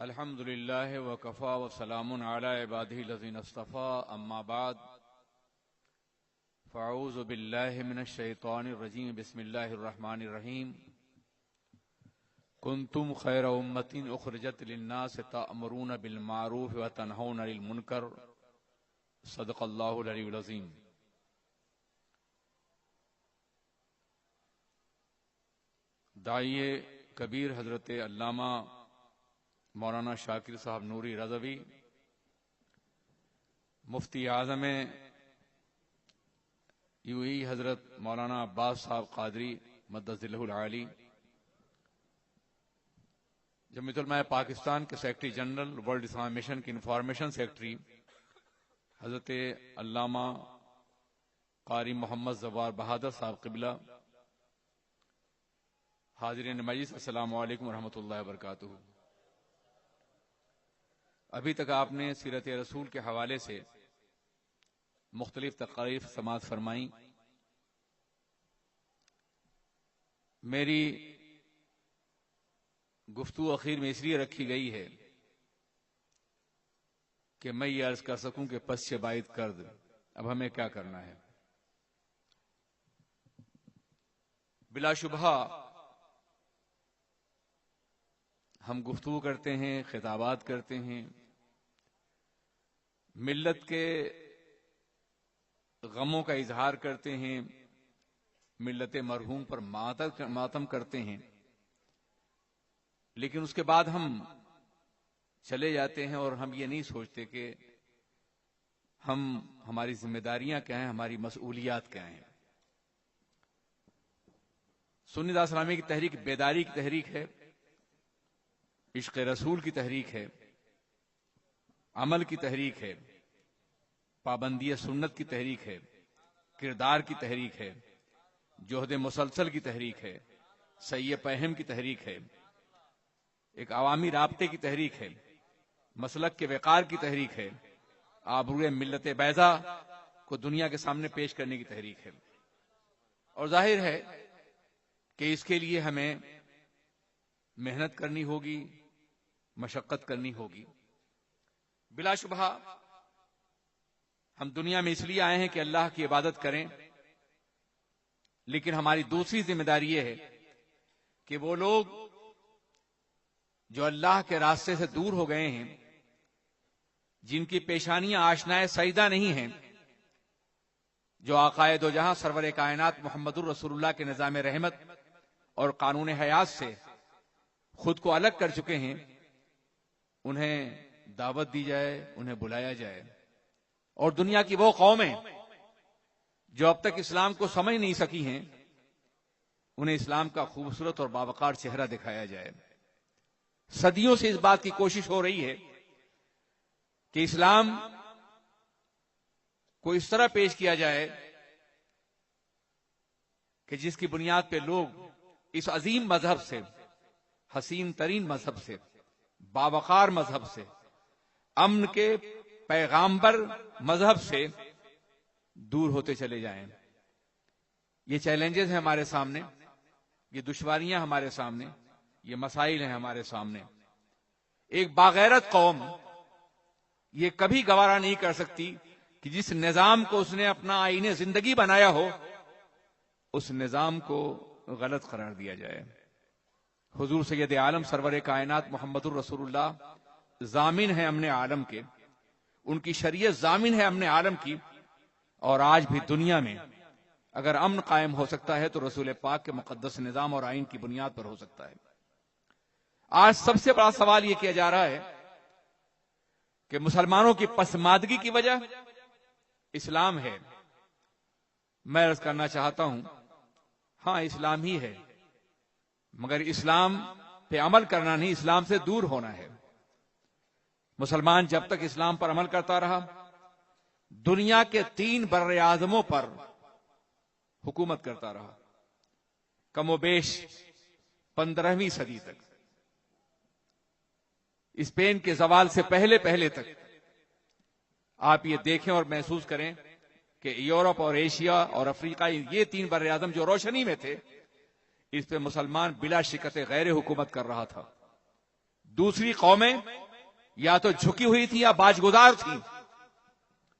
الحمدللہ وکفا وسلام علی عبادہ الذین اصطفیٰ اما بعد فاعوذ باللہ من الشیطان الرجیم بسم اللہ الرحمن الرحیم کنتم خیر امۃ اخرجت للناس تأمرون بالمعروف وتنہون عن المنکر صدق اللہ العلی العظیم۔ داعیے کبیر حضرت علامہ مولانا شاکر صاحب نوری رضوی، مفتی اعظم یو ای حضرت مولانا عباس صاحب قادری مدد ذلہ العالی، جمعیت علماء پاکستان کے secretary general, world Islamic mission کے انفارمیشن سیکرٹری حضرت علامہ قاری محمد زوار بہادر صاحب قبلہ، حاضرین مجلس، السلام علیکم ورحمۃ اللہ وبرکاتہ۔ ابھی تک آپ نے سیرت رسول کے حوالے سے مختلف تقاریر سماعت فرمائیں۔ میری گفتگو اخیر میں اس لیے رکھی گئی ہے کہ میں یہ عرض کر سکوں کہ پس شبائد کرد، اب ہمیں کیا کرنا ہے۔ بلا شبہ ہم گفتگو کرتے ہیں، خطابات کرتے ہیں، ملت کے غموں کا اظہار کرتے ہیں، ملت مرحوم پر ماتم کرتے ہیں، لیکن اس کے بعد ہم چلے جاتے ہیں اور ہم یہ نہیں سوچتے کہ ہماری ذمہ داریاں کیا ہیں، ہماری مسئولیات کیا ہیں۔ سنی دعوت اسلامی کی تحریک بیداری کی تحریک ہے، عشق رسول کی تحریک ہے، عمل کی تحریک ہے، پابندی سنت کی تحریک ہے، کردار کی تحریک ہے، جہد مسلسل کی تحریک ہے، سعی پہم کی تحریک ہے، ایک عوامی رابطے کی تحریک ہے، مسلک کے وقار کی تحریک ہے، آبروئے ملت بیضا کو دنیا کے سامنے پیش کرنے کی تحریک ہے۔ اور ظاہر ہے کہ اس کے لیے ہمیں محنت کرنی ہوگی، مشقت کرنی ہوگی۔ بلا شبہ ہم دنیا میں اس لیے آئے ہیں کہ اللہ کی عبادت کریں، لیکن ہماری دوسری ذمہ داری یہ ہے کہ وہ لوگ جو اللہ کے راستے سے دور ہو گئے ہیں، جن کی پیشانیاں آشنائے سجدہ نہیں ہیں، جو آقائے دو جہاں سرور کائنات محمد الرسول اللہ کے نظام رحمت اور قانون حیات سے خود کو الگ کر چکے ہیں، انہیں دعوت دی جائے، انہیں بلایا جائے۔ اور دنیا کی وہ قومیں جو اب تک اسلام کو سمجھ نہیں سکی ہیں، انہیں اسلام کا خوبصورت اور باوقار چہرہ دکھایا جائے۔ صدیوں سے اس بات کی کوشش ہو رہی ہے کہ اسلام کو اس طرح پیش کیا جائے کہ جس کی بنیاد پہ لوگ اس عظیم مذہب سے، حسین ترین مذہب سے، باوقار مذہب سے، امن کے پیغامبر مذہب سے دور ہوتے چلے جائیں۔ یہ چیلنجز ہیں ہمارے سامنے، یہ دشواریاں ہمارے سامنے، یہ مسائل ہیں ہمارے سامنے۔ ایک باغیرت قوم یہ کبھی گوارا نہیں کر سکتی کہ جس نظام کو اس نے اپنا آئین زندگی بنایا ہو، اس نظام کو غلط قرار دیا جائے۔ حضور سید عالم سرور کائنات محمد الرسول اللہ ضامن ہے امن عالم کے، ان کی شریعت ضامن ہے امن عالم کی، اور آج بھی دنیا میں اگر امن قائم ہو سکتا ہے تو رسول پاک کے مقدس نظام اور آئین کی بنیاد پر ہو سکتا ہے۔ آج سب سے بڑا سوال یہ کیا جا رہا ہے کہ مسلمانوں کی پسماندگی کی وجہ اسلام ہے۔ میں عرض کرنا چاہتا ہوں، ہاں اسلام ہی ہے، مگر اسلام پہ عمل کرنا نہیں، اسلام سے دور ہونا ہے۔ مسلمان جب تک اسلام پر عمل کرتا رہا، دنیا کے 3 بر اعظموں پر حکومت کرتا رہا، کم و بیش 15ویں صدی تک، اسپین کے زوال سے پہلے تک۔ آپ یہ دیکھیں اور محسوس کریں کہ یورپ اور ایشیا اور افریقہ، یہ 3 بر اعظم جو روشنی میں تھے، اس پہ مسلمان بلا شکست غیر حکومت کر رہا تھا. دوسری قومیں یا تو جھکی ہوئی تھی یا باج گزار تھی.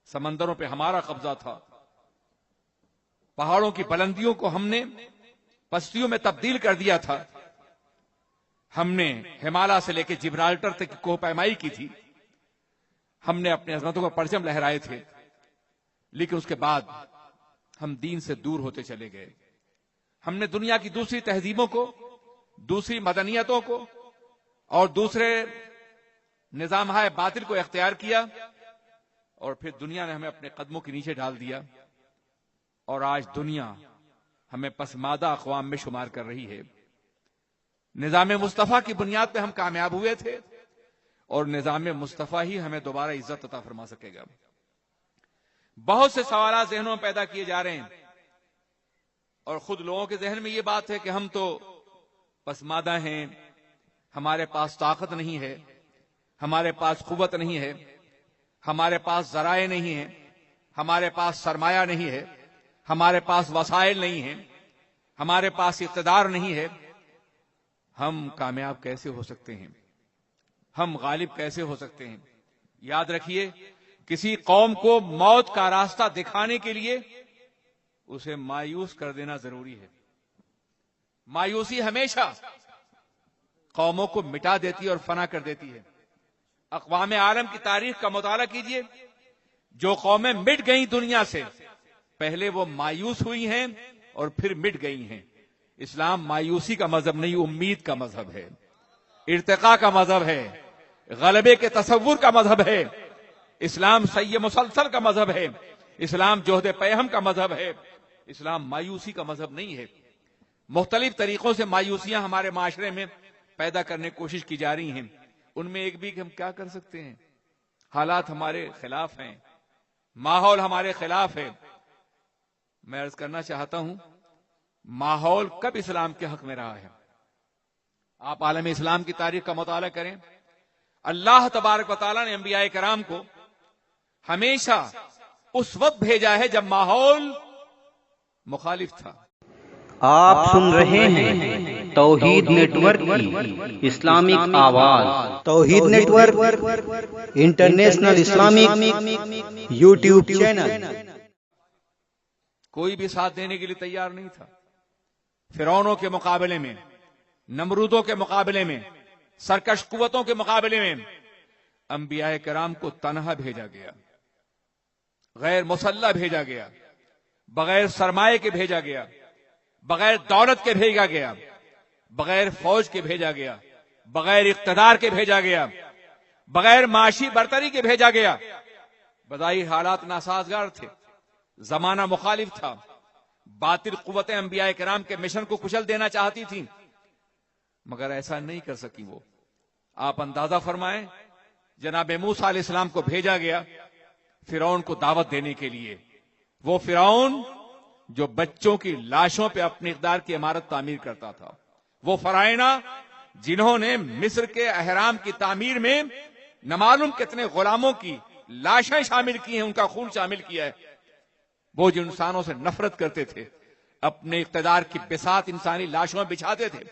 سمندروں پہ ہمارا قبضہ تھا. پہاڑوں کی بلندیوں کو ہم نے پستیوں میں تبدیل کر دیا تھا. ہم نے ہمالیہ سے لے کے جبرالٹر تک کوہ پیمائی کی تھی. ہم نے اپنے عظمتوں کو پرچم لہرائے تھے. لیکن اس کے بعد ہم دین سے دور ہوتے چلے گئے. ہم نے دنیا کی دوسری تہذیبوں کو، دوسری مدنیتوں کو اور دوسرے نظام باطل کو اختیار کیا، اور پھر دنیا نے ہمیں اپنے قدموں کے نیچے ڈال دیا. اور آج دنیا ہمیں پسماندہ اقوام میں شمار کر رہی ہے. نظام مصطفیٰ کی بنیاد پہ ہم کامیاب ہوئے تھے، اور نظام مصطفیٰ ہی ہمیں دوبارہ عزت عطا فرما سکے گا. بہت سے سوالات ذہنوں میں پیدا کیے جا رہے ہیں، اور خود لوگوں کے ذہن میں یہ بات ہے کہ ہم تو پسماندہ ہیں، ہمارے پاس طاقت نہیں ہے، ہمارے پاس قوت نہیں ہے، ہمارے پاس ذرائع نہیں ہیں، ہمارے پاس سرمایہ نہیں ہے، ہمارے پاس وسائل نہیں ہیں، ہمارے پاس اقتدار نہیں ہے. ہم کامیاب کیسے ہو سکتے ہیں؟ ہم غالب کیسے ہو سکتے ہیں؟ یاد رکھیے، کسی قوم کو موت کا راستہ دکھانے کے لیے اسے مایوس کر دینا ضروری ہے. مایوسی ہمیشہ قوموں کو مٹا دیتی ہے اور فنا کر دیتی ہے. اقوام عالم کی تاریخ کا مطالعہ کیجئے. جو قومیں مٹ گئیں دنیا سے، پہلے وہ مایوس ہوئی ہیں اور پھر مٹ گئی ہیں. اسلام مایوسی کا مذہب نہیں، امید کا مذہب ہے، ارتقاء کا مذہب ہے، غلبے کے تصور کا مذہب ہے. اسلام سعی مسلسل کا مذہب ہے. اسلام جوہد پیہم کا مذہب ہے. اسلام مایوسی کا مذہب نہیں ہے. مختلف طریقوں سے مایوسیاں ہمارے معاشرے میں پیدا کرنے کی کوشش کی جا رہی ہیں. ان میں ایک بھی کہ ہم کیا کر سکتے ہیں؟ حالات ہمارے خلاف ہیں، ماحول ہمارے خلاف ہے. میں عرض کرنا چاہتا ہوں، ماحول کب اسلام کے حق میں رہا ہے؟ آپ عالم اسلام کی تاریخ کا مطالعہ کریں. اللہ تبارک و تعالیٰ نے انبیاء کرام کو ہمیشہ اس وقت بھیجا ہے جب ماحول مخالف تھا. آپ سن رہے ہیں توحید نیٹ ورک کی اسلامک آواز. Tawheed network international Islamic YouTube channel. کوئی بھی ساتھ دینے کے لیے تیار نہیں تھا. فرعونوں کے مقابلے میں، نمرودوں کے مقابلے میں، سرکش قوتوں کے مقابلے میں انبیاء کرام کو تنہا بھیجا گیا، غیر مسلح بھیجا گیا، بغیر سرمایہ کے بھیجا گیا، بغیر دولت کے بھیجا گیا، بغیر فوج کے بھیجا گیا، بغیر اقتدار کے بھیجا گیا، بغیر معاشی برتری کے بھیجا گیا. بظاہر حالات ناسازگار تھے، زمانہ مخالف تھا، باطل قوتیں انبیاء کرام کے مشن کو کچل دینا چاہتی تھیں، مگر ایسا نہیں کر سکی. وہ آپ اندازہ فرمائیں، جناب موسیٰ علیہ السلام کو بھیجا گیا فرعون کو دعوت دینے کے لیے. وہ فرعون جو بچوں کی لاشوں پہ اپنی اقدار کی عمارت تعمیر کرتا تھا، وہ فرعونہ جنہوں نے مصر کے اہرام کی تعمیر میں نہ معلوم کتنے غلاموں کی لاشیں شامل کی ہیں، ان کا خون شامل کیا ہے. وہ جو انسانوں سے نفرت کرتے تھے، اپنے اقتدار کی بساط انسانی لاشوں میں بچھاتے تھے،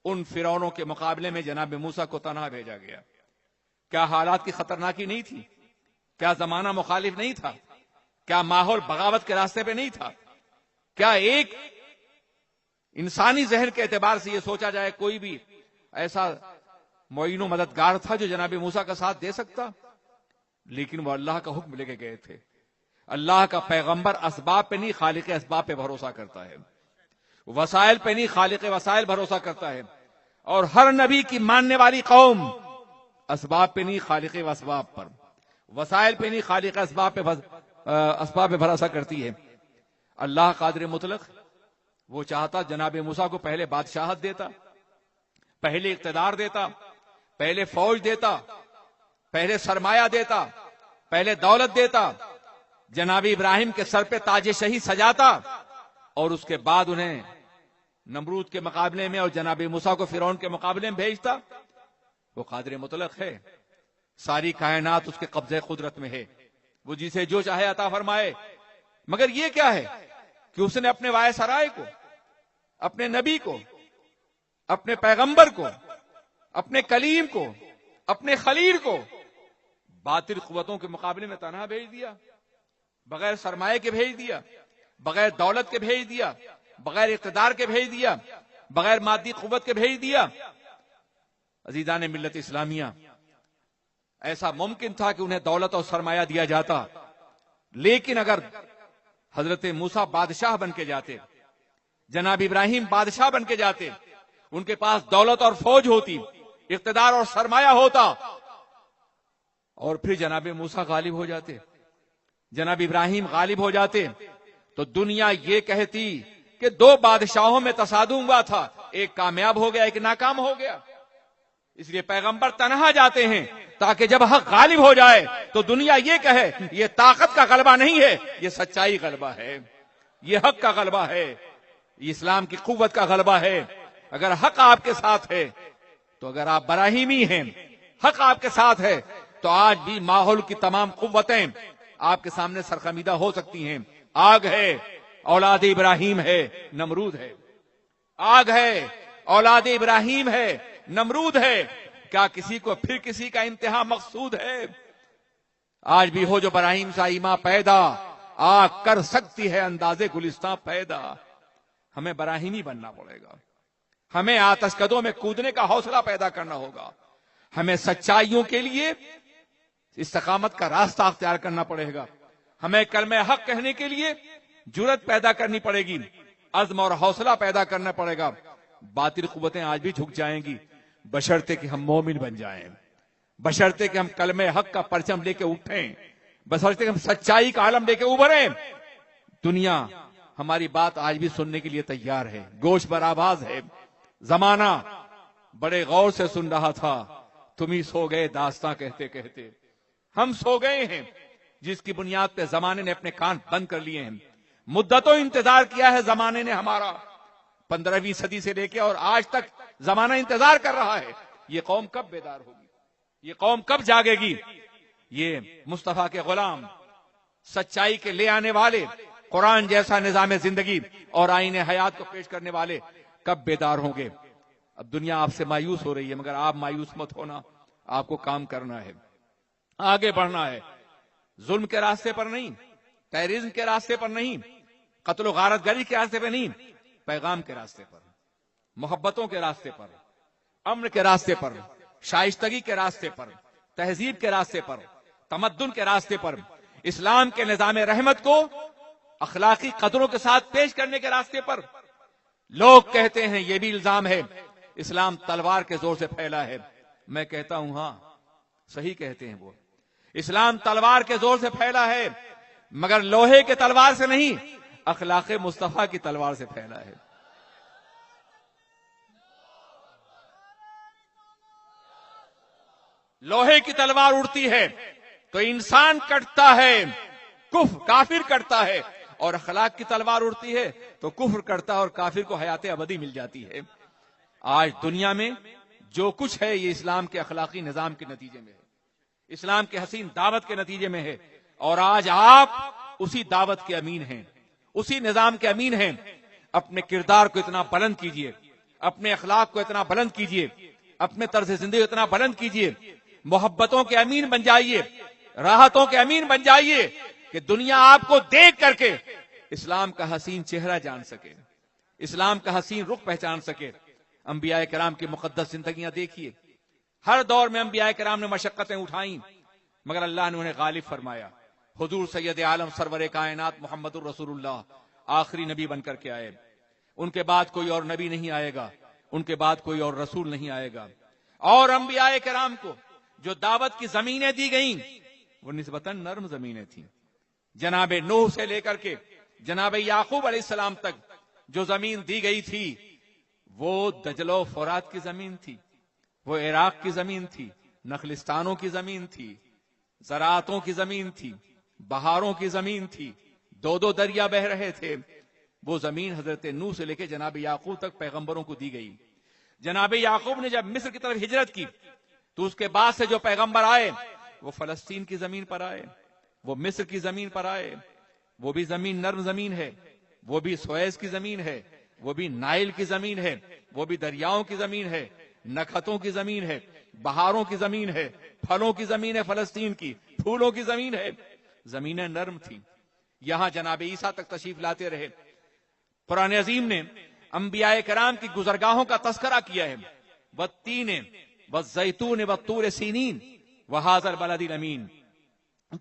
ان فرعونوں کے مقابلے میں جناب موسیٰ کو تنہا بھیجا گیا. کیا حالات کی خطرناکی نہیں تھی؟ کیا زمانہ مخالف نہیں تھا؟ کیا ماحول بغاوت کے راستے پہ نہیں تھا؟ کیا ایک انسانی ذہن کے اعتبار سے یہ سوچا جائے کوئی بھی ایسا معین و مددگار تھا جو جناب موسیٰ کا ساتھ دے سکتا؟ لیکن وہ اللہ کا حکم لے کے گئے تھے. اللہ کا پیغمبر اسباب پہ نہیں، خالق اسباب پہ بھروسہ کرتا ہے. وسائل پہ نہیں، خالق وسائل بھروسہ کرتا ہے. اور ہر نبی کی ماننے والی قوم اسباب پہ نہیں، خالق اسباب پر، وسائل پہ نہیں، خالق اسباب پہ بھروسہ کرتی ہے. اللہ قادر مطلق، وہ چاہتا جناب موسیٰ کو پہلے بادشاہت دیتا، پہلے اقتدار دیتا، پہلے فوج دیتا، پہلے سرمایہ دیتا، پہلے دولت دیتا، جناب ابراہیم کے سر پہ تاج شہی سجاتا، اور اس کے بعد انہیں نمرود کے مقابلے میں اور جناب موسیٰ کو فرعون کے مقابلے میں بھیجتا. وہ قادر مطلق ہے، ساری کائنات اس کے قبضے قدرت میں ہے، وہ جسے جو چاہے عطا فرمائے. مگر یہ کیا ہے کہ اس نے اپنے وائس رائے کو اپنے نبی کو، اپنے پیغمبر کو، اپنے کلیم کو، اپنے خلیل کو باطل قوتوں کے مقابلے میں تنہا بھیج دیا، بغیر سرمایہ کے بھیج دیا، بغیر دولت کے بھیج دیا، بغیر اقتدار کے بھیج دیا، بغیر مادی قوت کے بھیج دیا۔ عزیزان ملت اسلامیہ، ایسا ممکن تھا کہ انہیں دولت اور سرمایہ دیا جاتا، لیکن اگر حضرت موسیٰ بادشاہ بن کے جاتے، جناب ابراہیم بادشاہ بن کے جاتے، ان کے پاس دولت اور فوج ہوتی، اقتدار اور سرمایہ ہوتا، اور پھر جناب موسیٰ غالب ہو جاتے، جناب ابراہیم غالب ہو جاتے، تو دنیا یہ کہتی کہ دو بادشاہوں میں تصادم ہوا تھا، ایک کامیاب ہو گیا، ایک ناکام ہو گیا۔ اس لیے پیغمبر تنہا جاتے ہیں تاکہ جب حق غالب ہو جائے تو دنیا یہ کہے یہ طاقت کا غلبہ نہیں ہے، یہ سچائی غلبہ ہے، یہ حق کا غلبہ ہے، یہ اسلام کی قوت کا غلبہ ہے۔ اگر حق آپ کے ساتھ ہے تو اگر آپ براہیمی ہیں، حق آپ کے ساتھ ہے تو آج بھی ماحول کی تمام قوتیں آپ کے سامنے سرخمیدہ ہو سکتی ہیں۔ آگ ہے، اولاد ابراہیم ہے، نمرود ہے، آگ ہے، اولاد ابراہیم ہے، نمرود ہے، کیا کسی کو پھر کسی کا انتہا مقصود ہے؟ آج بھی ہو جو براہیم سا ایماں پیدا، آگ کر سکتی ہے اندازے گلستاں پیدا۔ ہمیں براہیمی بننا پڑے گا، ہمیں آتش کدوں میں کودنے کا حوصلہ پیدا کرنا ہوگا، ہمیں سچائیوں کے لیے استقامت کا راستہ اختیار کرنا پڑے گا، ہمیں کلمہ حق کہنے کے لیے جرأت پیدا کرنی پڑے گی، عزم اور حوصلہ پیدا کرنا پڑے گا۔ باطل قوتیں آج بھی جھک جائیں گی بشرطے کہ ہم مومن بن جائیں، بشرطے کہ ہم کلمہ حق کا پرچم لے کے اٹھیں، بشرطے کہ ہم سچائی کا عالم لے کے ابھریں۔ دنیا ہماری بات آج بھی سننے کے لیے تیار ہے، گوش بر آواز ہے۔ زمانہ بڑے غور سے سن رہا تھا، تم ہی سو گئے داستاں کہتے کہتے۔ ہم سو گئے ہیں جس کی بنیاد پہ زمانے نے اپنے کان بند کر لیے ہیں۔ مدتوں انتظار کیا ہے زمانے نے ہمارا، 15ویں صدی سے لے کے اور آج تک زمانہ انتظار کر رہا ہے۔ یہ قوم کب بیدار ہوگی، یہ قوم کب جاگے گی؟ یہ مصطفیٰ کے غلام، سچائی کے لے آنے والے، قرآن جیسا نظام زندگی اور آئین حیات کو پیش کرنے والے کب بیدار ہوں گے؟ اب دنیا آپ سے مایوس ہو رہی ہے، مگر آپ مایوس مت ہونا، آپ کو کام کرنا ہے، آگے بڑھنا ہے، ظلم کے راستے پر نہیں، ٹیررزم کے راستے پر نہیں، قتل و غارت گری کے راستے پہ نہیں، پیغام کے راستے پر، محبتوں کے راستے پر، امن کے راستے پر، شائستگی کے راستے پر، تہذیب کے راستے پر، تمدن کے راستے پر، اسلام کے نظام رحمت کو اخلاقی قدروں کے ساتھ پیش کرنے کے راستے پر۔ لوگ کہتے ہیں، یہ بھی الزام ہے، اسلام تلوار کے زور سے پھیلا ہے۔ میں کہتا ہوں ہاں، صحیح کہتے ہیں وہ، اسلام تلوار کے زور سے پھیلا ہے، مگر لوہے کے تلوار سے نہیں، اخلاق مصطفیٰ کی تلوار سے پھیلا ہے۔ لوہے کی تلوار اڑتی ہے تو انسان کٹتا ہے، کافر کٹتا ہے، اور اخلاق کی تلوار اڑتی ہے تو کفر کرتا ہے اور کافر کو حیات ابدی مل جاتی ہے۔ آج دنیا میں جو کچھ ہے یہ اسلام کے اخلاقی نظام کے نتیجے میں ہے، اسلام کے حسین دعوت کے نتیجے میں ہے، اور آج آپ اسی دعوت کے امین ہیں، اسی نظام کے امین ہیں۔ اپنے کردار کو اتنا بلند کیجئے، اپنے اخلاق کو اتنا بلند کیجئے، اپنے طرز زندگی کو اتنا بلند کیجئے، محبتوں کے امین بن جائیے، راحتوں کے امین بن جائیے کہ دنیا آپ کو دیکھ کر کے اسلام کا حسین چہرہ جان سکے، اسلام کا حسین رخ پہچان سکے۔ انبیاء کرام کی مقدس زندگیاں دیکھیے، ہر دور میں انبیاء کرام نے مشقتیں اٹھائیں مگر اللہ نے انہیں غالب فرمایا۔ حضور سید عالم سرور کائنات محمد الرسول اللہ آخری نبی بن کر کے آئے، ان کے بعد کوئی اور نبی نہیں آئے گا، ان کے بعد کوئی اور رسول نہیں آئے گا۔ اور انبیاء کرام کو جو دعوت کی زمینیں دی گئیں وہ نسبتاً نرم زمینیں تھیں۔ جناب نوح سے لے کر کے جناب یعقوب علیہ السلام تک جو زمین دی گئی تھی وہ دجلہ و فرات کی زمین تھی، وہ عراق کی زمین تھی، نخلستانوں کی زمین تھی، زراعتوں کی زمین تھی، بہاروں کی زمین تھی، دو دو دریا بہ رہے تھے۔ وہ زمین حضرت نوح سے لے کے جناب یعقوب تک پیغمبروں کو دی گئی۔ جناب یعقوب نے جب مصر کی طرف ہجرت کی تو اس کے بعد سے جو پیغمبر آئے وہ فلسطین کی زمین پر آئے، وہ مصر کی زمین پر آئے، وہ بھی زمین نرم زمین ہے، وہ بھی سویس کی زمین ہے، وہ بھی نائل کی زمین ہے، وہ بھی دریاؤں کی زمین ہے، نکھتوں کی زمین ہے، بہاروں کی زمین ہے، پھلوں کی زمین ہے، فلسطین کی پھولوں کی زمین ہے، زمینیں نرم تھی. یہاں جناب عیسیٰ تک تشریف لاتے رہے. قرآن عظیم نے انبیاء کرام کی گزرگاہوں کا تذکرہ کیا ہے. والتین والزیتون والطور سینین وہذا البلد الامین.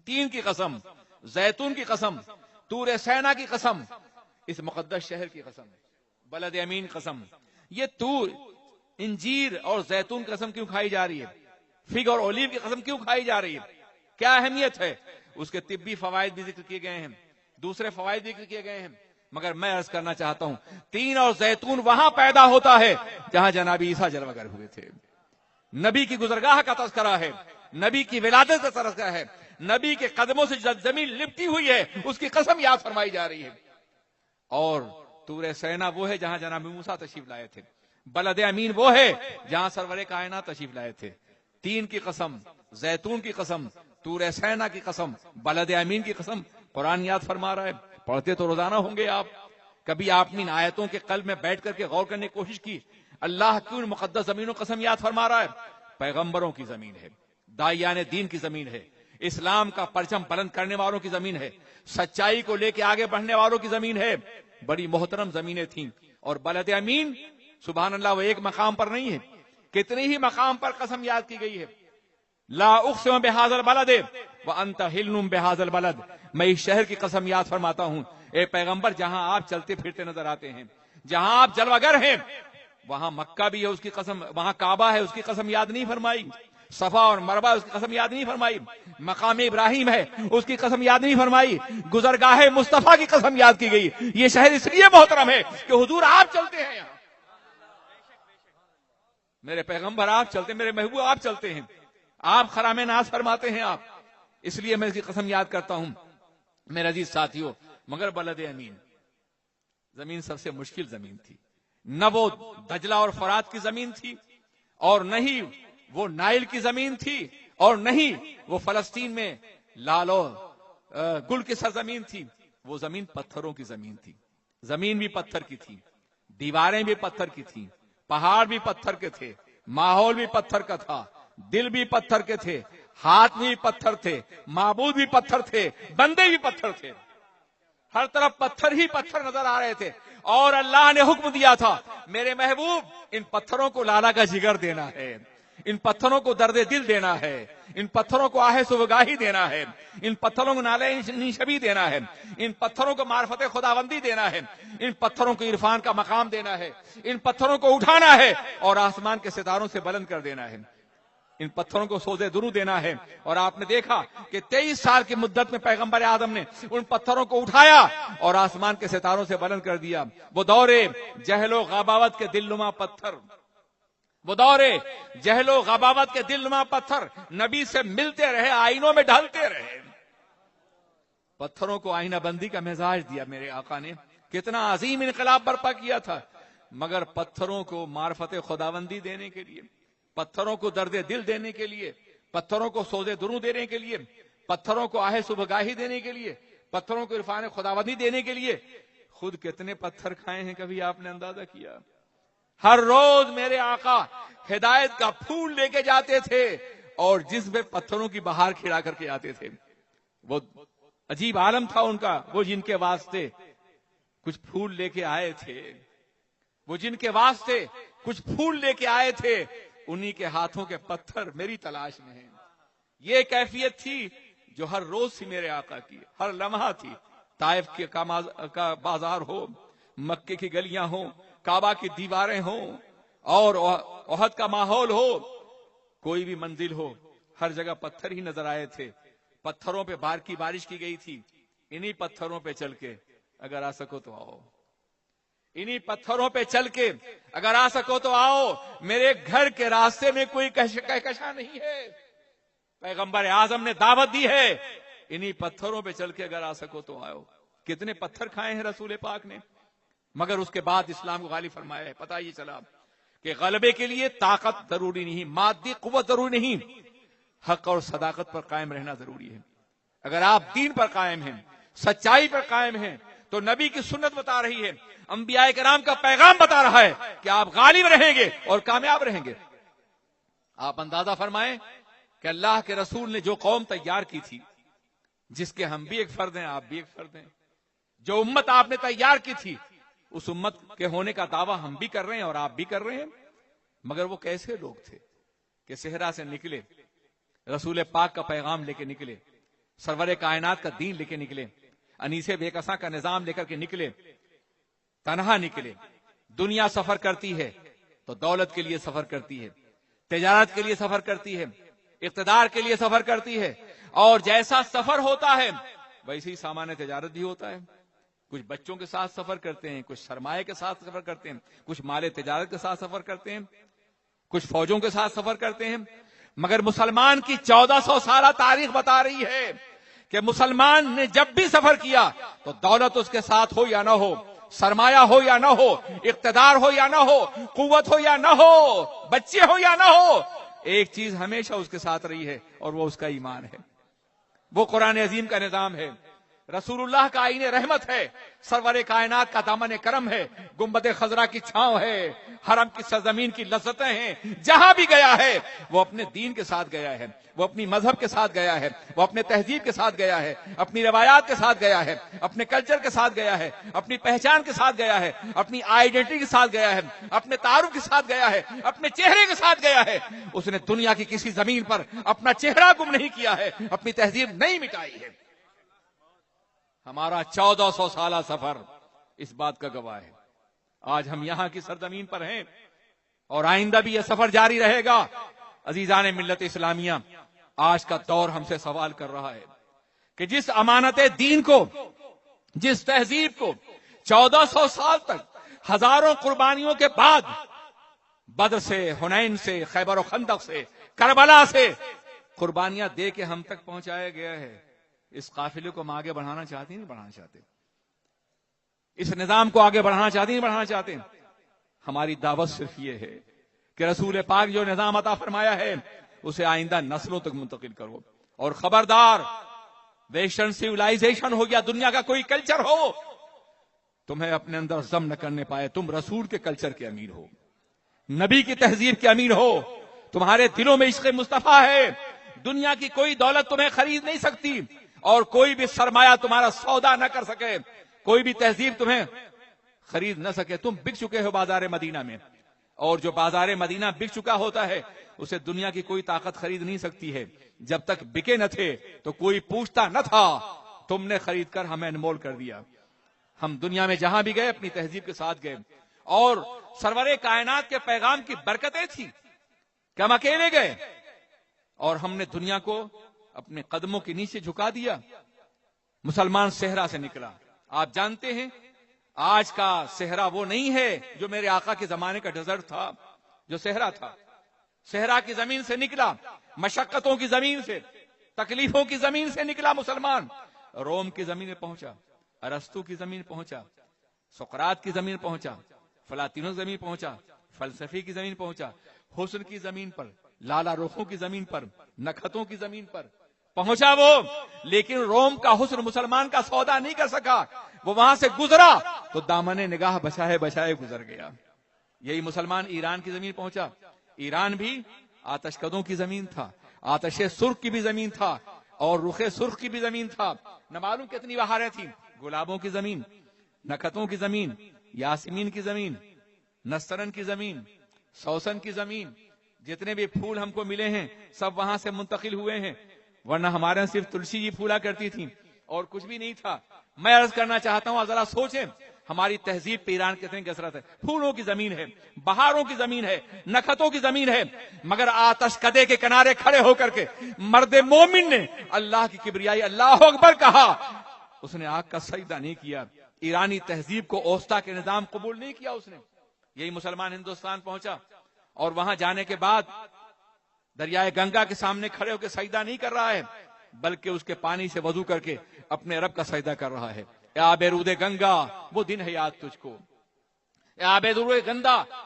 تین کی قسم، زیتون کی قسم، طور سینا کی قسم، اس مقدس شہر کی قسم، بلد امین قسم. یہ طور، انجیر اور زیتون کی قسم کیوں کھائی جا رہی ہے؟ فگ اور اولیو کی قسم کیوں کھائی جا رہی ہے؟ کیا اہمیت ہے؟ اس کے طبی فوائد بھی ذکر کیے گئے ہیں، دوسرے فوائد بھی ذکر کیے گئے ہیں. مگر میں عرض کرنا چاہتا ہوں، تین اور زیتون وہاں پیدا ہوتا ہے جہاں جناب عیسیٰ جلوہ گر ہوئے تھے. نبی کی گزرگاہ کا تذکرہ ہے، نبی کی ولادت کا تذکرہ ہے، نبی کے قدموں سے زمین لپٹی ہوئی ہے، اس کی قسم یاد فرمائی جا رہی ہے. اور طور سینا وہ ہے جہاں جناب موسیٰ تشریف لائے تھے. بلد امین وہ ہے جہاں سرور کائنات تشریف لائے تھے. تین کی قسم، زیتون کی قسم، طور سینا کی قسم، بلد امین کی قسم قرآن یاد فرما رہا ہے. پڑھتے تو روزانہ ہوں گے آپ. کبھی آپ نے ان آیتوں کے قلب میں بیٹھ کر کے غور کرنے کی کوشش کی اللہ کیوں ان مقدس زمینوں کی قسم یاد فرما رہا ہے؟ پیغمبروں کی زمین ہے، داعیان دین کی زمین ہے، اسلام کا پرچم بلند کرنے والوں کی زمین ہے، سچائی کو لے کے آگے بڑھنے والوں کی زمین ہے. بڑی محترم زمینیں تھیں. اور بلد امین سبحان اللہ وہ ایک مقام پر نہیں ہے، کتنے ہی مقام پر قسم یاد کی گئی ہے. لا اقسم بہذا البلد وانت حل بہذا البلد. میں اس شہر کی قسم یاد فرماتا ہوں اے پیغمبر جہاں آپ چلتے پھرتے نظر آتے ہیں، جہاں آپ جلوہ گر ہیں، وہاں مکہ بھی ہے اس کی قسم، وہاں کعبہ ہے اس کی قسم یاد نہیں فرمائی، صفا اور مروہ اس کی قسم یاد نہیں فرمائی، مقام ابراہیم ہے اس کی قسم یاد نہیں فرمائی، گزرگاہ مصطفیٰ کی قسم یاد کی گئی. یہ شہر اس لیے محترم ہے کہ حضور آپ چلتے ہیں یہاں، میرے پیغمبر آپ چلتے ہیں، میرے محبوب آپ چلتے ہیں، آپ خرام ناز فرماتے ہیں آپ، اس لیے میں اس کی قسم یاد کرتا ہوں. میرے عزیز ساتھیوں، مگر بلد امین زمین سب سے مشکل زمین تھی. نہ وہ دجلہ اور فرات کی زمین تھی، اور نہ ہی وہ نائل کی زمین تھی، اور نہ ہی وہ فلسطین میں لالو گل کی سرزمین تھی. وہ زمین پتھروں کی زمین تھی. زمین بھی پتھر کی تھی، دیواریں بھی پتھر کی تھی، پہاڑ بھی پتھر کے تھے، ماحول بھی پتھر کا تھا، دل بھی پتھر کے تھے، ہاتھ بھی پتھر تھے، معبود بھی پتھر تھے، بندے بھی پتھر تھے. ہر طرف پتھر ہی پتھر نظر آ رہے تھے. اور اللہ نے حکم دیا تھا میرے محبوب ان پتھروں کو لالا کا جگر دینا ہے، ان پتھروں کو درد دل دینا ہے، ان پتھروں کو آہ سوگاہی دینا ہے، ان پتھروں کو نالے شبی دینا ہے، ان پتھروں کو معرفت خداوندی دینا ہے، ان پتھروں کو عرفان کا مقام دینا ہے، ان پتھروں کو اٹھانا ہے اور آسمان کے ستاروں سے بلند کر دینا ہے، ان پتھروں کو سوزے درو دینا ہے. اور آپ نے دیکھا کہ 23 سال کی مدت میں پیغمبر آدم نے ان پتھروں کو اٹھایا اور آسمان کے ستاروں سے بلند کر دیا. وہ دور جہل و غباوت کے دل نما پتھر، وہ دور جہل و غباوت کے دل نما پتھر نبی سے ملتے رہے، آئینوں میں ڈھلتے رہے. پتھروں کو آئینہ بندی کا مزاج دیا میرے آقا نے. کتنا عظیم انقلاب برپا کیا تھا. مگر پتھروں کو معرفت خداوندی دینے کے لیے، پتھروں کو درد دل دینے کے لیے، پتھروں کو سوزے درو دینے کے لیے، پتھروں کو آہ صبحگاہی دینے کے لیے، پتھروں کو عرفان خداوندی دینے کے لیے خود کتنے پتھر کھائے ہیں کبھی آپ نے اندازہ کیا؟ ہر روز میرے آقا ہدایت کا پھول لے کے جاتے تھے اور جس میں پتھروں کی بہار کھڑا کر کے آتے تھے. وہ عجیب عالم تھا ان کا. وہ جن کے واسطے کچھ پھول لے کے آئے تھے، وہ جن کے واسطے کچھ پھول لے کے آئے تھے، انہی کے ہاتھوں کے پتھر میری تلاش میں ہیں. یہ کیفیت تھی جو ہر روز تھی میرے آقا کی، ہر لمحہ تھی. طائف کا بازار ہو، مکے کی گلیاں ہوں، کعبہ کی دیواریں ہوں، اور احد کا ماحول ہو، کوئی بھی منزل ہو، ہر جگہ پتھر ہی نظر آئے تھے. پتھروں پہ بار کی بارش کی گئی تھی. انہی پتھروں پہ چل کے اگر آ سکو تو آؤ، انہی پتھروں پہ چل کے اگر آ سکو تو آؤ. میرے گھر کے راستے میں کوئی کہکشاں نہیں ہے. پیغمبر اعظم نے دعوت دی ہے انہی پتھروں پہ چل کے اگر آ سکو تو آؤ. کتنے پتھر کھائے ہیں رسول پاک نے، مگر اس کے بعد اسلام کو غالب فرمایا ہے. پتہ یہ چلا کہ غلبے کے لیے طاقت ضروری نہیں، مادی قوت ضروری نہیں، حق اور صداقت پر قائم رہنا ضروری ہے. اگر آپ دین پر قائم ہیں، سچائی پر قائم ہیں، تو نبی کی سنت بتا رہی ہے، انبیاء کرام کا پیغام بتا رہا ہے کہ آپ غالب رہیں گے اور کامیاب رہیں گے۔ آپ اندازہ فرمائیں کہ اللہ کے رسول نے جو قوم تیار کی تھی، جس کے ہم بھی ایک فرد ہیں، آپ بھی ایک فرد ہیں، جو امت آپ نے تیار کی تھی، اس امت کے ہونے کا دعویٰ ہم بھی کر رہے ہیں اور آپ بھی کر رہے ہیں، مگر وہ کیسے لوگ تھے کہ صحرا سے نکلے، رسول پاک کا پیغام لے کے نکلے، سرور کائنات کا دین لے کے نکلے، انیس بے کساں کا نظام لے کر کے نکلے، تنہا نکلے۔ دنیا سفر کرتی ہے تو دولت کے لیے سفر کرتی ہے، تجارت کے لیے سفر کرتی ہے، اقتدار کے لیے سفر کرتی ہے، اور جیسا سفر ہوتا ہے ویسے ہی سامان تجارت بھی ہوتا ہے۔ کچھ بچوں کے ساتھ سفر کرتے ہیں، کچھ سرمایہ کے ساتھ سفر کرتے ہیں، کچھ مال تجارت کے ساتھ سفر کرتے ہیں، کچھ فوجوں کے ساتھ سفر کرتے ہیں، مگر مسلمان کی 1400 سالہ تاریخ بتا رہی ہے کہ مسلمان نے جب بھی سفر کیا تو دولت اس کے ساتھ ہو یا نہ ہو، سرمایہ ہو یا نہ ہو، اقتدار ہو یا نہ ہو، قوت ہو یا نہ ہو، بچے ہو یا نہ ہو، ایک چیز ہمیشہ اس کے ساتھ رہی ہے اور وہ اس کا ایمان ہے، وہ قرآن عظیم کا نظام ہے، رسول اللہ کا آئین رحمت ہے، سرور کائنات کا دامن کرم ہے، گنبد خضرا کی چھاؤں ہے، حرم کی سرزمین کی لذتیں ہیں۔ جہاں بھی گیا ہے وہ اپنے دین کے ساتھ گیا ہے، وہ اپنی مذہب کے ساتھ گیا ہے، وہ اپنے تہذیب کے ساتھ گیا ہے، اپنی روایات کے ساتھ گیا ہے، اپنے کلچر کے ساتھ گیا ہے، اپنی پہچان کے ساتھ گیا ہے، اپنی آئیڈینٹی کے ساتھ گیا ہے، اپنے تعارف کے ساتھ گیا ہے، اپنے چہرے کے ساتھ گیا ہے۔ اس نے دنیا کی کسی زمین پر اپنا چہرہ گم نہیں کیا ہے، اپنی تہذیب نہیں مٹائی ہے۔ ہمارا 1400 سالہ سفر اس بات کا گواہ ہے۔ آج ہم یہاں کی سرزمین پر ہیں اور آئندہ بھی یہ سفر جاری رہے گا۔ عزیزان ملت اسلامیہ، آج کا دور ہم سے سوال کر رہا ہے کہ جس امانت دین کو، جس تہذیب کو 1400 سال تک ہزاروں قربانیوں کے بعد بدر سے، حنین سے، خیبر و خندق سے، کربلا سے قربانیاں دے کے ہم تک پہنچایا گیا ہے، اس قافلے کو ہم آگے بڑھانا چاہتے ہیں نہیں بڑھانا چاہتے؟ اس نظام کو آگے بڑھانا چاہتے ہیں نہیں بڑھانا چاہتے؟ ہماری دعوت صرف یہ ہے کہ رسول پاک جو نظام عطا فرمایا ہے اسے آئندہ نسلوں تک منتقل کرو، اور خبردار، ویسٹرن سیولائزیشن ہو گیا، دنیا کا کوئی کلچر ہو، تمہیں اپنے اندر ضم نہ کرنے پائے۔ تم رسول کے کلچر کے امیر ہو، نبی کی تہذیب کے امیر ہو، تمہارے دلوں میں عشق مصطفیٰ ہے، دنیا کی کوئی دولت تمہیں خرید نہیں سکتی، اور کوئی بھی سرمایہ تمہارا سودا نہ کر سکے، کوئی بھی تہذیب تمہیں خرید نہ سکے۔ تم بک چکے ہو بازار مدینہ میں، اور جو بازار مدینہ بک چکا ہوتا ہے اسے دنیا کی کوئی طاقت خرید نہیں سکتی ہے۔ جب تک بکے نہ تھے تو کوئی پوچھتا نہ تھا، تم نے خرید کر ہمیں انمول کر دیا۔ ہم دنیا میں جہاں بھی گئے اپنی تہذیب کے ساتھ گئے، اور سرور کائنات کے پیغام کی برکتیں تھی کہ ہم اکیلے گئے اور ہم نے دنیا کو اپنے قدموں کے نیچے جھکا دیا۔ مسلمان صحرا سے نکلا۔ آپ جانتے ہیں آج کا صحرا وہ نہیں ہے جو میرے آقا کے زمانے کا ڈیزرٹ تھا، جو صحرا تھا۔ صحرا کی زمین سے نکلا، مشقتوں کی زمین سے، تکلیفوں کی زمین سے نکلا مسلمان، روم کی زمین میں پہنچا، ارسطو کی زمین پہنچا، سقراط کی زمین پہنچا، فلاطینوں کی زمین پہنچا، فلسفے کی زمین پہنچا، حسن کی زمین پر، لالا رخوں کی زمین پر، نکھتوں کی زمین پر پہنچا وہ۔ لیکن روم کا حسن مسلمان کا سودا نہیں کر سکا، وہ وہاں سے گزرا تو دامن نگاہ بچائے بچائے گزر گیا۔ یہی مسلمان ایران کی زمین پہنچا۔ ایران بھی آتش کدوں کی زمین تھا، آتش سرخ کی بھی زمین تھا، اور رخ سرخ کی بھی زمین تھا۔ نہ معلوم کتنی بہاریں تھیں، گلابوں کی زمین، نکھتوں کی زمین، یاسمین کی زمین، نسترن کی زمین، سوسن کی زمین، جتنے بھی پھول ہم کو ملے ہیں سب وہاں سے منتقل ہوئے ہیں، ورنہ ہمارے یہاں صرف تلسی جی پھولا کرتی تھی اور کچھ بھی نہیں تھا۔ میں عرض کرنا چاہتا ہوں، ذرا سوچیں ہماری تہذیب پہ ایران کتنی کثرت ہے۔ پھولوں کی زمین ہے، بہاروں کی زمین ہے، نکھتوں کی زمین ہے، مگر آتش کدے کے کنارے کھڑے ہو کر کے مرد مومن نے اللہ کی کبریائی اللہ اکبر کہا، اس نے آگ کا سجدہ نہیں کیا، ایرانی تہذیب کو اوستا کے نظام قبول نہیں کیا اس نے۔ یہی مسلمان ہندوستان پہنچا اور وہاں جانے کے بعد دریائے گنگا کے سامنے کھڑے ہو کے سجدہ نہیں کر رہا ہے، بلکہ اس کے پانی سے وضو کر کے اپنے رب کا سجدہ کر رہا ہے۔ اے آب رود گنگا وہ دن ہے یاد تجھ کو، اے آب رود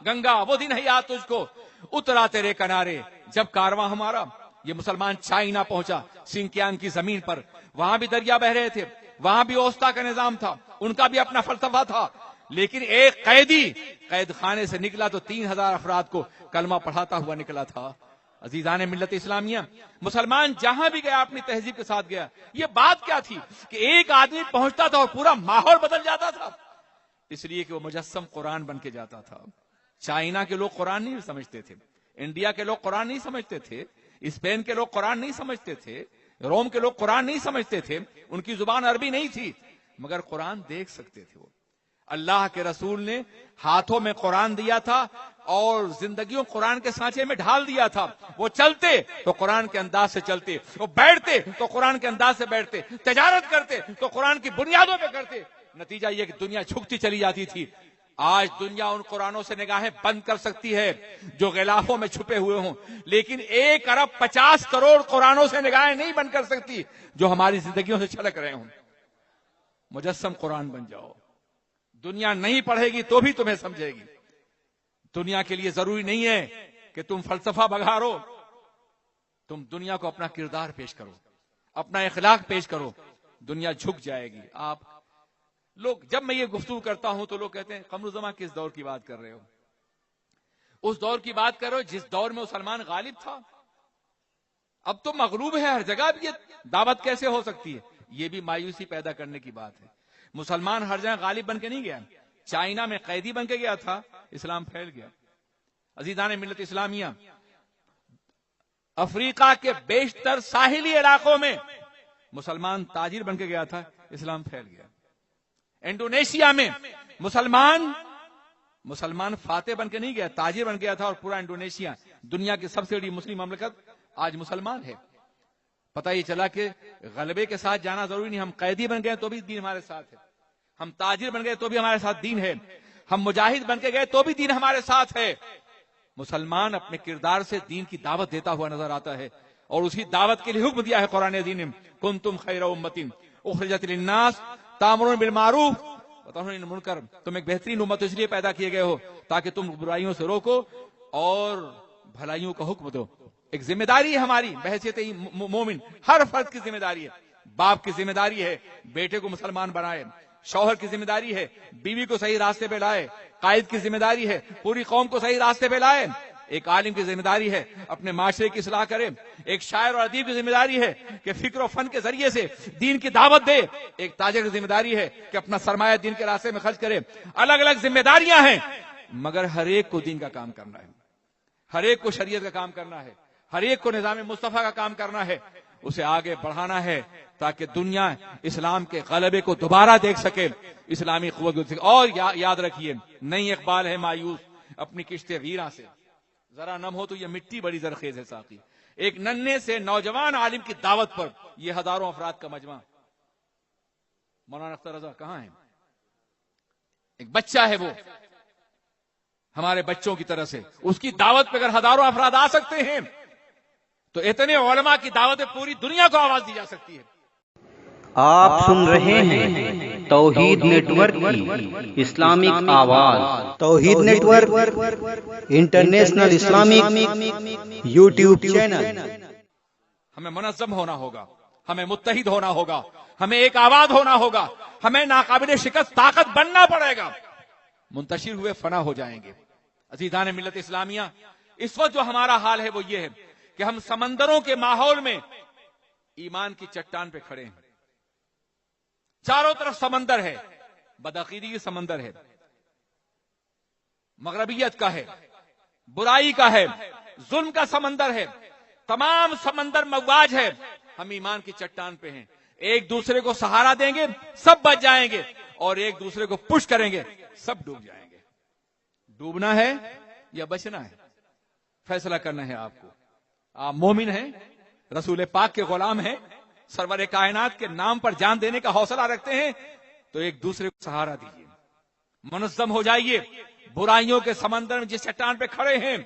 گنگا وہ دن ہے یاد تجھ کو، اترا تیرے کنارے جب کارواں ہمارا۔ یہ مسلمان چائنا پہنچا، سنکیانگ کی زمین پر، وہاں بھی دریا بہ رہے تھے، وہاں بھی اوستا کا نظام تھا، ان کا بھی اپنا فلسفہ تھا، لیکن ایک قیدی قید خانے سے نکلا تو 3000 افراد کو کلمہ پڑھاتا ہوا نکلا تھا۔ عزیزان ملت اسلامیہ، مسلمان جہاں بھی گیا اپنی تہذیب کے ساتھ گیا۔ یہ بات کیا تھی کہ ایک آدمی پہنچتا تھا اور پورا ماحول بدل جاتا تھا، اس لیے کہ وہ مجسم قرآن بن کے جاتا تھا۔ چائنا کے لوگ قرآن نہیں سمجھتے تھے، انڈیا کے لوگ قرآن نہیں سمجھتے تھے، اسپین کے لوگ قرآن نہیں سمجھتے تھے، روم کے لوگ قرآن نہیں سمجھتے تھے، ان کی زبان عربی نہیں تھی، مگر قرآن دیکھ سکتے تھے۔ وہ اللہ کے رسول نے ہاتھوں میں قرآن دیا تھا اور زندگیوں قرآن کے سانچے میں ڈھال دیا تھا۔ وہ چلتے تو قرآن کے انداز سے چلتے، وہ بیٹھتے تو قرآن کے انداز سے بیٹھتے، تجارت کرتے تو قرآن کی بنیادوں پہ کرتے۔ نتیجہ یہ کہ دنیا جھکتی چلی جاتی تھی۔ آج دنیا ان قرآنوں سے نگاہیں بند کر سکتی ہے جو غلافوں میں چھپے ہوئے ہوں، لیکن 1 ارب 50 کروڑ قرآنوں سے نگاہیں نہیں بند کر سکتی جو ہماری زندگیوں سے چھلک رہے ہوں۔ مجسم قرآن بن جاؤ، دنیا نہیں پڑھے گی تو بھی تمہیں سمجھے گی۔ دنیا کے لیے ضروری نہیں ہے کہ تم فلسفہ بگھارو، تم دنیا کو اپنا کردار پیش کرو، اپنا اخلاق پیش کرو، دنیا جھک جائے گی۔ آپ لوگ، جب میں یہ گفتگو کرتا ہوں تو لوگ کہتے ہیں قمر الزماں کس دور کی بات کر رہے ہو؟ اس دور کی بات کرو جس دور میں مسلمان غالب تھا۔ اب تو مغلوب ہے ہر جگہ، بھی یہ دعوت کیسے ہو سکتی ہے؟ یہ بھی مایوسی پیدا کرنے کی بات ہے۔ مسلمان ہر جگہ غالب بن کے نہیں گیا، چائنا میں قیدی بن کے گیا تھا، اسلام پھیل گیا۔ عزیزان ملت اسلامیہ، افریقہ کے بیشتر ساحلی علاقوں میں مسلمان تاجر بن کے گیا تھا، اسلام پھیل گیا۔ انڈونیشیا میں مسلمان فاتح بن کے نہیں گیا، تاجر بن گیا تھا، اور پورا انڈونیشیا دنیا کی سب سے بڑی مسلم مملکت آج مسلمان ہے۔ پتہ یہ چلا کہ غلبے کے ساتھ جانا ضروری نہیں، ہم قیدی بن گئے تو بھی دین ہمارے ساتھ ہے، ہم تاجر بن گئے تو بھی ہمارے ساتھ دین ہے، ہم مجاہد بن کے گئے تو بھی دین ہمارے ساتھ ہے۔ مسلمان اپنے کردار سے دین کی دعوت دیتا ہوا نظر آتا ہے، اور اسی دعوت کے لیے حکم دیا ہے قرآن عظیم نے، کنتم خیر امۃ اخرجت للناس تأمرون بالمعروف وتنہون عن المنکر۔ تم ایک بہترین امت اس لیے پیدا کیے گئے ہو تاکہ تم برائیوں سے روکو اور بھلائیوں کا حکم دو۔ ایک ذمہ داری ہے ہماری بحیثیت مومن، ہر فرد کی ذمہ داری ہے۔ باپ کی ذمہ داری ہے بیٹے کو مسلمان بنائے، شوہر کی ذمہ داری ہے بیوی کو صحیح راستے پہ لائے، قائد کی ذمہ داری ہے پوری قوم کو صحیح راستے پہ لائے، ایک عالم کی ذمہ داری ہے اپنے معاشرے کی اصلاح کرے، ایک شاعر اور ادیب کی ذمہ داری ہے کہ فکر و فن کے ذریعے سے دین کی دعوت دے، ایک تاجر کی ذمہ داری ہے کہ اپنا سرمایہ دین کے راستے میں خرچ کرے۔ الگ الگ ذمہ داریاں ہیں، مگر ہر ایک کو دین کا کام کرنا ہے، ہر ایک کو شریعت کا کام کرنا ہے، ہر ایک کو نظام مصطفیٰ کا کام کرنا ہے، اسے آگے بڑھانا ہے تاکہ دنیا اسلام کے غلبے کو دوبارہ دیکھ سکے، اسلامی قوت کو دیکھ سکے۔ اور یاد رکھیے، نئی اقبال ہے مایوس اپنی کشت ویراں سے، ذرا نم ہو تو یہ مٹی بڑی زرخیز ہے ساقی۔ ایک ننھے سے نوجوان عالم کی دعوت پر یہ ہزاروں افراد کا مجمع، مولانا اختر رضا کہاں ہے؟ ایک بچہ ہے، وہ ہمارے بچوں کی طرح سے، اس کی دعوت پہ اگر ہزاروں افراد آ سکتے ہیں تو اتنے علماء کی دعوت پوری دنیا کو آواز دی جا سکتی ہے۔ آپ سن رہے ہیں توحید نیٹ ورک کی اسلامک آواز۔ Tawheed network international Islamic YouTube channel. ہمیں منظم ہونا ہوگا، ہمیں متحد ہونا ہوگا، ہمیں ایک آواز ہونا ہوگا، ہمیں ناقابل شکست طاقت بننا پڑے گا، منتشر ہوئے فنا ہو جائیں گے۔ عزیزان ملت اسلامیہ، اس وقت جو ہمارا حال ہے وہ یہ ہے کہ ہم سمندروں کے ماحول میں ایمان کی چٹان پہ کھڑے ہیں، چاروں طرف سمندر ہے، بدعقیدی کی سمندر ہے، مغربیت کا ہے، برائی کا ہے، ظلم کا سمندر ہے، تمام سمندر مواج ہے، ہم ایمان کی چٹان پہ ہیں، ایک دوسرے کو سہارا دیں گے سب بچ جائیں گے، اور ایک دوسرے کو پش کریں گے سب ڈوب جائیں گے۔ ڈوبنا ہے یا بچنا ہے، فیصلہ کرنا ہے آپ کو۔ آپ مومن ہیں، رسول پاک کے غلام ہیں، سرور کائنات کے نام پر جان دینے کا حوصلہ رکھتے ہیں، تو ایک دوسرے کو سہارا دیجیے، منظم ہو جائیے۔ برائیوں کے سمندر میں جس چٹان پہ کھڑے ہیں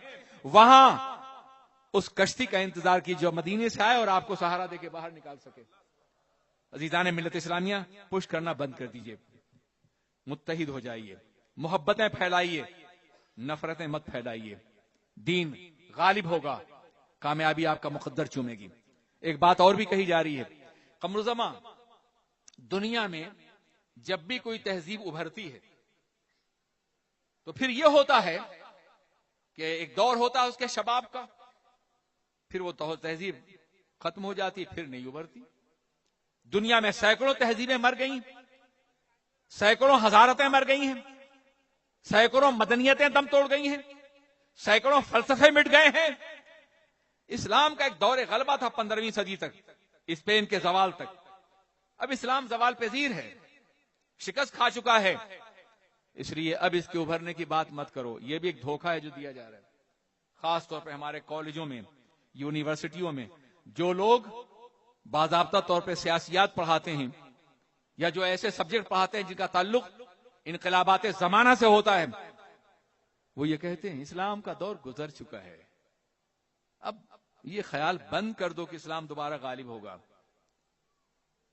وہاں اس کشتی کا انتظار کیجیے جو مدینے سے آئے اور آپ کو سہارا دے کے باہر نکال سکے۔ عزیزان ملت اسلامیہ، پش کرنا بند کر دیجیے، متحد ہو جائیے، محبتیں پھیلائیے، نفرتیں مت پھیلائیے، دین غالب ہوگا، کامیابی آپ کا مقدر چومے گی۔ ایک بات اور بھی کہی جا رہی ہے، قمر الزماں دنیا میں جب بھی کوئی تہذیب ابھرتی ہے تو پھر یہ ہوتا ہے کہ ایک دور ہوتا ہے اس کے شباب کا، پھر وہ تہذیب ختم ہو جاتی، پھر نہیں ابھرتی۔ دنیا میں سینکڑوں تہذیبیں مر گئی، سینکڑوں حضارتیں مر گئی ہیں، سینکڑوں مدنیتیں دم توڑ گئی ہیں، سینکڑوں فلسفے مٹ گئے ہیں۔ اسلام کا ایک دور غلبہ تھا 15ویں صدی تک، اسپین کے زوال تک۔ اب اسلام زوال پذیر ہے، شکست کھا چکا ہے، اس لیے اب اس کے ابھرنے کی بات مت کرو۔ یہ بھی ایک دھوکہ ہے جو دیا جا رہا ہے، خاص طور پہ ہمارے کالجوں میں، یونیورسٹیوں میں جو لوگ باضابطہ طور پہ سیاسیات پڑھاتے ہیں یا جو ایسے سبجیکٹ پڑھاتے ہیں جن کا تعلق انقلابات زمانہ سے ہوتا ہے، وہ یہ کہتے ہیں اسلام کا دور گزر چکا ہے۔ اب یہ خیال بند کر دو کہ اسلام دوبارہ غالب ہوگا۔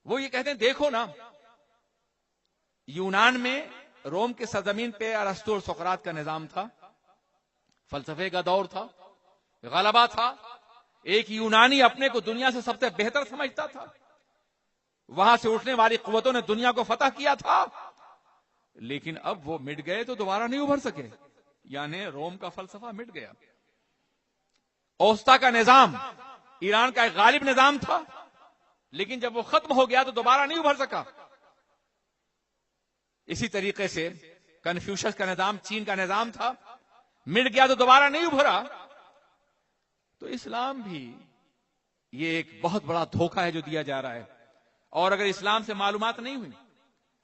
وہ یہ کہتے ہیں دیکھو نا، یونان میں روم کے سرزمین پہ ارسطو اور سقراط کا نظام تھا، فلسفے کا دور تھا، غلبہ تھا، ایک یونانی اپنے کو دنیا سے سب سے بہتر سمجھتا تھا، وہاں سے اٹھنے والی قوتوں نے دنیا کو فتح کیا تھا، لیکن اب وہ مٹ گئے تو دوبارہ نہیں ابھر سکے، یعنی روم کا فلسفہ مٹ گیا۔ اوسطا کا نظام ایران کا ایک غالب نظام تھا، لیکن جب وہ ختم ہو گیا تو دوبارہ نہیں ابھر سکا۔ اسی طریقے سے کنفیوشس کا نظام چین کا نظام تھا، مٹ گیا تو دوبارہ نہیں ابھرا۔ تو اسلام بھی یہ ایک بہت بڑا دھوکہ ہے جو دیا جا رہا ہے۔ اور اگر اسلام سے معلومات نہیں ہوئی،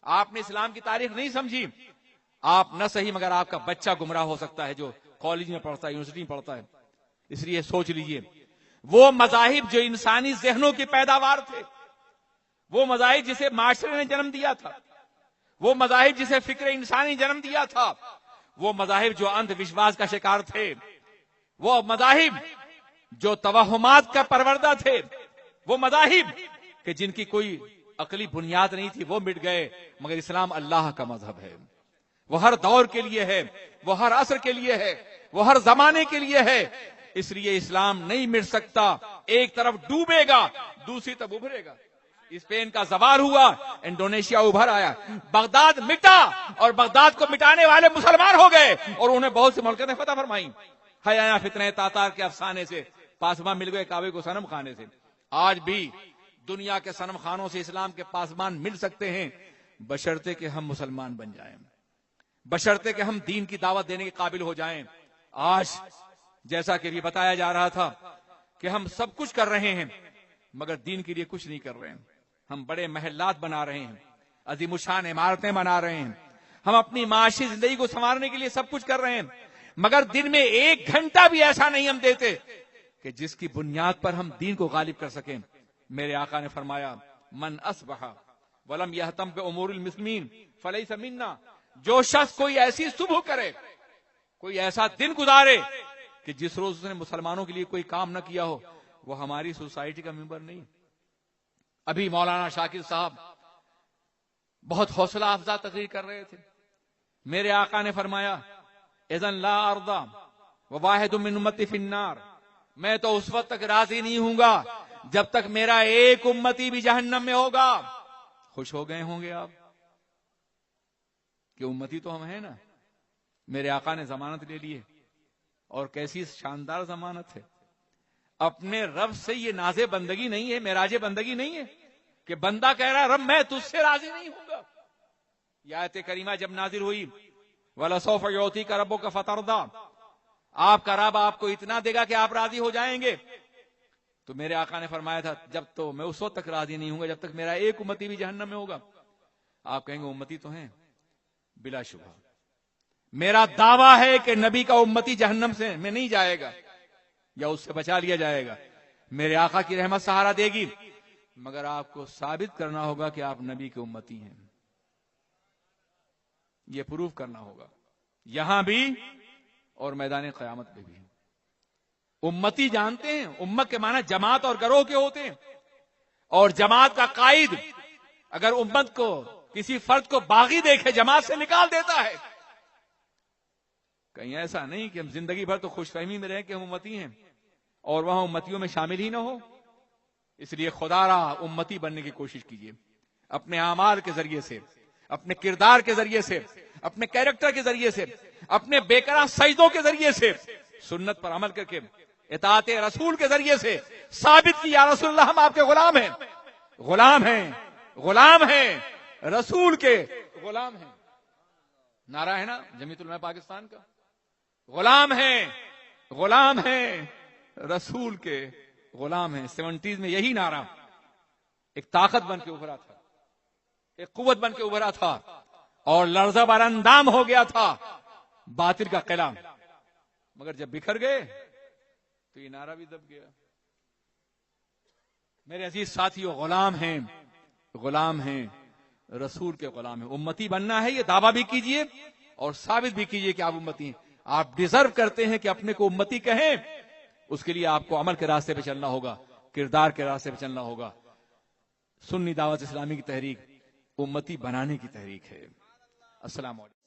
آپ نے اسلام کی تاریخ نہیں سمجھی، آپ نہ صحیح مگر آپ کا بچہ گمراہ ہو سکتا ہے جو کالج میں پڑھتا ہے، یونیورسٹی میں پڑھتا ہے۔ اس لیے سوچ لیجئے، وہ مذاہب جو انسانی ذہنوں کی پیداوار تھے، وہ مذاہب جسے معاشرے نے جنم دیا تھا، وہ مذاہب جسے فکر انسانی جنم دیا تھا، وہ مذاہب جو اندھ وشواس کا شکار تھے، وہ مذاہب جو توہمات کا پروردہ تھے، وہ مذاہب کہ جن کی کوئی عقلی بنیاد نہیں تھی، وہ مٹ گئے۔ مگر اسلام اللہ کا مذہب ہے، وہ ہر دور کے لیے ہے، وہ ہر عصر کے لیے ہے، وہ ہر زمانے کے لیے ہے۔ اس لیے اسلام نہیں مٹ سکتا، ایک طرف ڈوبے گا دوسری طرف ابھرے گا۔ اسپین کا زوال ہوا، انڈونیشیا ابھر آیا، بغداد مٹا اور بغداد کو مٹانے والے مسلمان ہو گئے اور انہیں بہت سی ملکتیں فتح فرمائیں۔ حیانا فتنہ تاتار کے افسانے سے پاسبان مل گئے کعبے کو صنم خانے سے۔ آج بھی دنیا کے صنم خانوں سے اسلام کے پاسبان مل سکتے ہیں، بشرطے کہ ہم مسلمان بن جائیں، بشرطے کہ ہم دین کی دعوت دینے کے قابل ہو جائیں۔ آج جیسا کہ بھی بتایا جا رہا تھا کہ ہم سب کچھ کر رہے ہیں مگر دین کے لیے کچھ نہیں کر رہے ہیں۔ ہم بڑے محلات بنا رہے ہیں، عظیم الشان عمارتیں بنا رہے ہیں، ہم اپنی معاشی زندگی کو سنوارنے کے لیے سب کچھ کر رہے ہیں، مگر دن میں 1 گھنٹہ بھی ایسا نہیں ہم دیتے کہ جس کی بنیاد پر ہم دین کو غالب کر سکیں۔ میرے آقا نے فرمایا، من اصبح ولم یہتم بامور المسلمین فلیس منا، جو شخص کوئی ایسی صبح کرے، کوئی ایسا دن گزارے کہ جس روز اس نے مسلمانوں کے لیے کوئی کام نہ کیا ہو، وہ ہماری سوسائٹی کا ممبر نہیں۔ ابھی مولانا شاکر صاحب بہت حوصلہ افزا تقریر کر رہے تھے، میرے آقا نے فرمایا، اذن لا ارضا وواحد من امتی فی النار، میں تو اس وقت تک راضی نہیں ہوں گا جب تک میرا ایک امتی بھی جہنم میں ہوگا۔ خوش ہو گئے ہوں گے آپ کہ امتی تو ہم ہیں نا۔ میرے آقا نے ضمانت لے لی ہے، اور کیسی شاندار ضمانت ہے۔ اپنے رب سے یہ ناز بندگی نہیں ہے، معراج بندگی نہیں ہے کہ بندہ کہہ رہا ہے رب میں تجھ سے راضی نہیں ہوں گا۔ یہ آیت کریمہ جب نازل ہوئی، وَلَسَوْفَ يُعْطِيكَ رَبُّكَ فَتَرْضَىٰ، آپ کا رب آپ کو اتنا دے گا کہ آپ راضی ہو جائیں گے۔ تو میرے آقا نے فرمایا تھا، جب تو میں اس وقت تک راضی نہیں ہوں گا جب تک میرا ایک امتی بھی جہنم میں ہوگا۔ آپ کہیں گے امتی تو ہیں، بلا شبہ میرا دعویٰ ہے کہ نبی کا امتی جہنم سے میں نہیں جائے گا یا اس سے بچا لیا جائے گا، میرے آقا کی رحمت سہارا دے گی، مگر آپ کو ثابت کرنا ہوگا کہ آپ نبی کے امتی ہیں، یہ پروف کرنا ہوگا یہاں بھی اور میدان قیامت پہ بھی۔ امتی جانتے ہیں، امت کے معنی جماعت اور گروہ کے ہوتے ہیں، اور جماعت کا قائد اگر امت کو کسی فرد کو باغی دیکھے جماعت سے نکال دیتا ہے۔ کہیں ایسا نہیں کہ ہم زندگی بھر تو خوش فہمی میں رہیں کہ ہم امتی ہیں اور وہاں امتیوں میں شامل ہی نہ ہو۔ اس لیے خدا را امتی بننے کی کوشش کیجیے، اپنے اعمال کے ذریعے سے، اپنے کردار کے ذریعے سے، اپنے کیریکٹر کے ذریعے سے، اپنے بےقرار سجدوں کے ذریعے سے، سنت پر عمل کر کے، اطاعت رسول کے ذریعے سے ثابت کی یا رسول اللہ ہم آپ کے غلام ہیں، غلام ہیں، غلام ہیں، رسول کے غلام ہیں۔ نعرہ ہے نا جمیعت علماء پاکستان کا، غلام ہیں، غلام ہیں، رسول کے غلام ہیں۔ 70s میں یہی نعرہ ایک طاقت بن کے ابھرا تھا، ایک قوت بن کے ابھرا تھا، اور لرزہ بر اندام ہو گیا تھا باطل کا قلعہ، مگر جب بکھر گئے تو یہ نعرہ بھی دب گیا۔ میرے عزیز ساتھیوں، غلام ہیں، غلام ہیں، رسول کے غلام ہیں۔ امتی بننا ہے یہ دعویٰ بھی کیجئے اور ثابت بھی کیجئے کہ آپ امتی ہیں۔ آپ ڈیزرو کرتے ہیں کہ اپنے کو امتی کہیں، اس کے لیے آپ کو عمل کے راستے پہ چلنا ہوگا، کردار کے راستے پہ چلنا ہوگا۔ سنی دعوت اسلامی کی تحریک امتی بنانے کی تحریک ہے۔ السلام علیکم۔